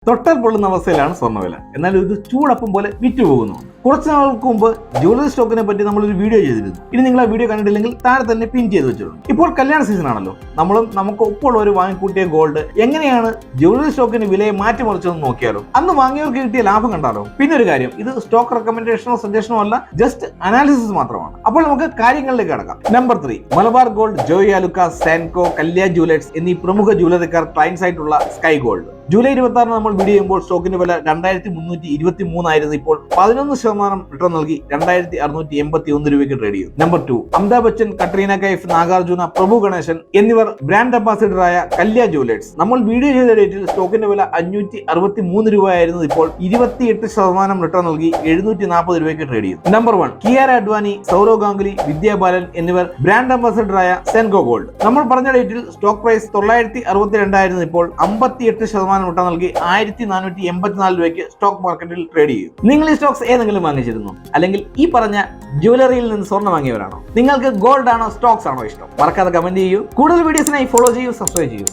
തൊട്ടാൽ പൊള്ളുന്ന അവസ്ഥയിലാണ് സ്വർണ്ണവില. എന്നാൽ ഇത് ചൂടപ്പം പോലെ വിറ്റുപോകുന്നു. കുറച്ച് നാൾക്ക് മുമ്പ് ജ്വല്ലറി സ്റ്റോക്കിനെ പറ്റി നമ്മളൊരു വീഡിയോ ചെയ്തിരുന്നു. ഇനി നിങ്ങൾ ആ വീഡിയോ കണ്ടിട്ടില്ലെങ്കിൽ താഴെ തന്നെ പിൻ ചെയ്ത് വെച്ചിട്ടുണ്ട്. ഇപ്പോൾ കല്യാണ സീസൺ ആണല്ലോ. നമുക്ക് ഒപ്പമുള്ളവർ വാങ്ങിക്കൂട്ടിയ ഗോൾഡ് എങ്ങനെയാണ് ജ്വല്ലറി സ്റ്റോക്കിന് വിലയെ മാറ്റിമറിച്ചതെന്ന് നോക്കിയാലോ. അന്ന് വാങ്ങിയവർക്ക് കിട്ടിയ ലാഭം കണ്ടാലോ. പിന്നെ ഒരു കാര്യം, ഇത് സ്റ്റോക്ക് റെക്കമെൻഡേഷനോ സജഷനോ അല്ല, ജസ്റ്റ് അനാലിസിസ് മാത്രമാണ്. അപ്പോൾ നമുക്ക് കാര്യങ്ങളിലേക്ക് കടക്കാം. Number 3, Malabar Gold, Joy Alukkas, Sanco, Kalyan Jewellers എന്നീ പ്രമുഖ ജ്വല്ലറിക്കാർ ക്ലയൻസ് ആയിട്ടുള്ള സ്കൈ ഗോൾഡ്. ജൂലൈ 26 നമ്മൾ വീഡിയോ ചെയ്യുമ്പോൾ സ്റ്റോക്കിന്റെ വില 2323 ആയിരുന്നു. ഇപ്പോൾ 11% റിട്ടേൺ നൽകി 2681 രൂപയ്ക്ക് ട്രേഡ് ചെയ്തു. നമ്പർ 2, അമിതാഭ് ബച്ചൻ, കട്രീന കൈഫ്, നാഗാർജുന, പ്രഭു ഗണേശൻ എന്നിവർ ബ്രാൻഡ് അംബാസിഡറായ കല്യാൺ ജുവലേഴ്സ്. നമ്മൾ വീഡിയോ ചെയ്ത ഡേറ്റിൽ സ്റ്റോക്കിന്റെ വില 563 രൂപയായിരുന്നു. ഇപ്പോൾ 28% റിട്ടേൺ നൽകി 740 രൂപയ്ക്ക് ട്രേഡ് ചെയ്തു. നമ്പർ 1, കിയാര അഡ്വാനി, സൗരവ് ഗാംഗുലി, വിദ്യാ ബാലൻ എന്നിവർ ബ്രാൻഡ് അംബാസിഡറായ സെൻകോ ഗോൾഡ്. നമ്മൾ പറഞ്ഞ ഡേറ്റിൽ സ്റ്റോക്ക് പ്രൈസ് 962 ആയിരുന്നു. ഇപ്പോൾ 58% റിട്ടേൺ നൽകി 1484 രൂപയ്ക്ക് സ്റ്റോക്ക് മാർക്കറ്റിൽ ട്രേഡ് ചെയ്യും. നിങ്ങൾ ഈ സ്റ്റോക്സ് ഏതെങ്കിലും വാങ്ങിച്ചിരുന്നു? അല്ലെങ്കിൽ ഈ പറഞ്ഞ ജ്വല്ലറിയിൽ നിന്ന് സ്വർണ്ണം വാങ്ങിയവരാണോ? നിങ്ങൾക്ക് ഗോൾഡ് ആണോ സ്റ്റോക്സ് ആണോ ഇഷ്ടം? മറക്കാതെ കമന്റ് ചെയ്യൂ. കൂടുതൽ വീഡിയോസിനായി ഫോളോ ചെയ്യൂ, സബ്സ്ക്രൈബ് ചെയ്യൂ.